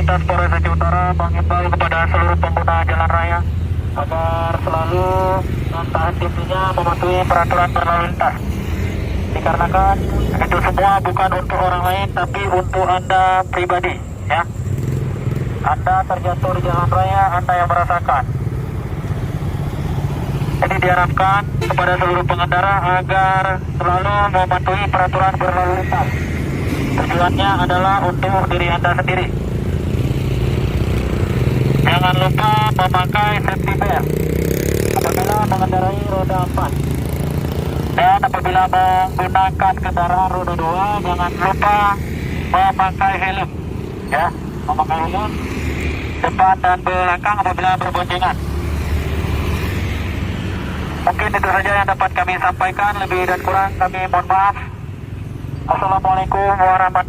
Lintas Polres Aceh Utara mengimbau kepada seluruh pengguna jalan raya agar selalu dan tak henti-hentinya mematuhi peraturan berlalu lintas. Dikarenakan itu semua bukan untuk orang lain tapi untuk Anda pribadi, ya. Anda terjatuh di jalan raya, Anda yang merasakan. Jadi diharapkan kepada seluruh pengendara agar selalu mematuhi peraturan berlalu lintas. Tujuannya adalah untuk diri Anda sendiri. Jangan lupa memakai safety belt apabila mengendarai roda 4. Dan apabila menggunakan kendaraan roda 2, jangan lupa memakai helm. Ya, memakai helm depan dan belakang apabila berboncengan. Mungkin itu saja yang dapat kami sampaikan. Lebih dan kurang kami mohon maaf. Assalamualaikum warahmatullahi wabarakatuh.